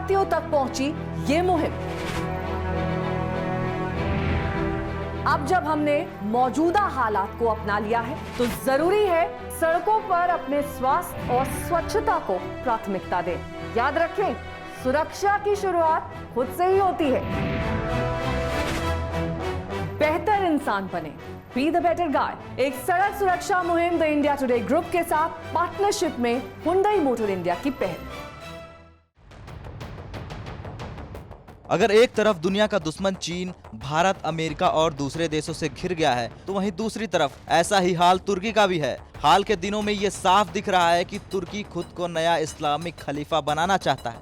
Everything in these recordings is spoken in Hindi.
शरणार्थियों तक पहुंची ये मुहिम। अब जब हमने मौजूदा हालात को अपना लिया है तो जरूरी है सड़कों पर अपने स्वास्थ्य और स्वच्छता को प्राथमिकता दें। याद रखें, सुरक्षा की शुरुआत खुद से ही होती है। बेहतर इंसान बने, बी द बेटर गाय। एक सड़क सुरक्षा मुहिम द इंडिया टुडे ग्रुप के साथ पार्टनरशिप में हुंडई मोटर इंडिया की पहल। अगर एक तरफ दुनिया का दुश्मन चीन, भारत, अमेरिका और दूसरे देशों से घिर गया है, तो वहीं दूसरी तरफ ऐसा ही हाल तुर्की का भी है। हाल के दिनों में ये साफ दिख रहा है कि तुर्की खुद को नया इस्लामिक खलीफा बनाना चाहता है।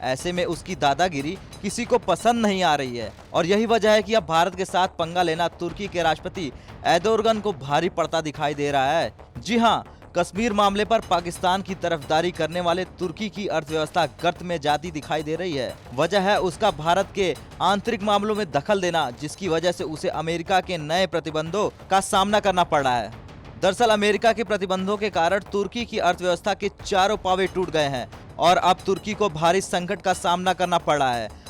ऐसे में उसकी दादागिरी किसी को पसंद नहीं आ रही है और यही वजह है कि अब भारत के साथ पंगा लेना तुर्की के राष्ट्रपति एर्दोगन को भारी पड़ता दिखाई दे रहा है। जी हाँ, कश्मीर मामले पर पाकिस्तान की तरफदारी करने वाले तुर्की की अर्थव्यवस्था गर्त में जाती दिखाई दे रही है। वजह है उसका भारत के आंतरिक मामलों में दखल देना, जिसकी वजह से उसे अमेरिका के नए प्रतिबंधों का सामना करना पड़ रहा है। दरअसल अमेरिका के प्रतिबंधों के कारण तुर्की की अर्थव्यवस्था के चारों पावे टूट गए हैं और अब तुर्की को भारी संकट का सामना करना पड़ रहा है।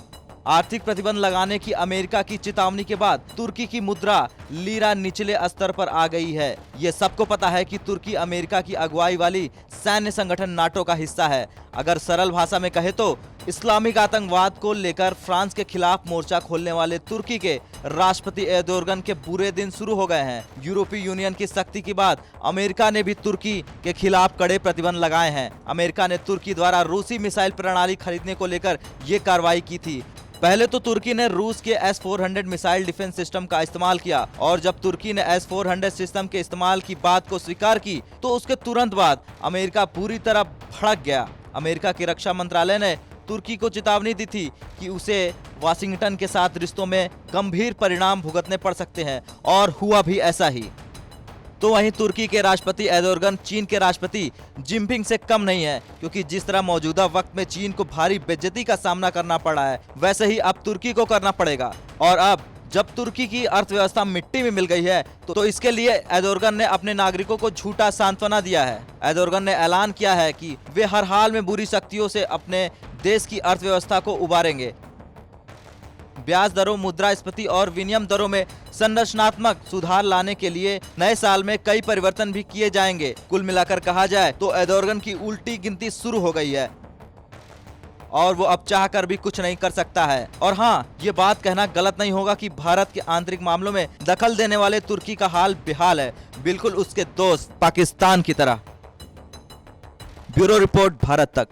आर्थिक प्रतिबंध लगाने की अमेरिका की चेतावनी के बाद तुर्की की मुद्रा लीरा निचले स्तर पर आ गई है। ये सबको पता है कि तुर्की अमेरिका की अगुवाई वाली सैन्य संगठन नाटो का हिस्सा है। अगर सरल भाषा में कहे तो इस्लामिक आतंकवाद को लेकर फ्रांस के खिलाफ मोर्चा खोलने वाले तुर्की के राष्ट्रपति एर्दोगन के बुरे दिन शुरू हो गए हैं। यूरोपीय यूनियन की सख्ती के बाद अमेरिका ने भी तुर्की के खिलाफ कड़े प्रतिबंध लगाए हैं। अमेरिका ने तुर्की द्वारा रूसी मिसाइल प्रणाली खरीदने को लेकर ये कार्रवाई की थी। पहले तो तुर्की ने रूस के S-400 मिसाइल डिफेंस सिस्टम का इस्तेमाल किया और जब तुर्की ने S-400 सिस्टम के इस्तेमाल की बात को स्वीकार की तो उसके तुरंत बाद अमेरिका पूरी तरह भड़क गया। अमेरिका के रक्षा मंत्रालय ने तुर्की को चेतावनी दी थी कि उसे वाशिंगटन के साथ रिश्तों में गंभीर परिणाम भुगतने पड़ सकते हैं और हुआ भी ऐसा ही। तो वहीं तुर्की के राष्ट्रपति एर्दोगन चीन के राष्ट्रपति जिनपिंग से कम नहीं है, क्योंकि जिस तरह मौजूदा वक्त में चीन को भारी बेइज्जती का सामना करना पड़ा है, वैसे ही अब तुर्की को करना पड़ेगा। और अब जब तुर्की की अर्थव्यवस्था मिट्टी में मिल गई है तो इसके लिए एर्दोगन ने अपने नागरिकों को झूठा सांत्वना दिया है। एर्दोगन ने ऐलान किया है कि वे हर हाल में बुरी शक्तियों से अपने देश की अर्थव्यवस्था को उबारेंगे। ब्याज दरों, मुद्रास्फीति और विनिमय दरों में संरचनात्मक सुधार लाने के लिए नए साल में कई परिवर्तन भी किए जाएंगे। कुल मिलाकर कहा जाए तो एर्दोगन की उल्टी गिनती शुरू हो गई है और वो अब चाहकर भी कुछ नहीं कर सकता है। और हाँ, ये बात कहना गलत नहीं होगा कि भारत के आंतरिक मामलों में दखल देने वाले तुर्की का हाल बेहाल है, बिल्कुल उसके दोस्त पाकिस्तान की तरह। ब्यूरो रिपोर्ट, भारत तक।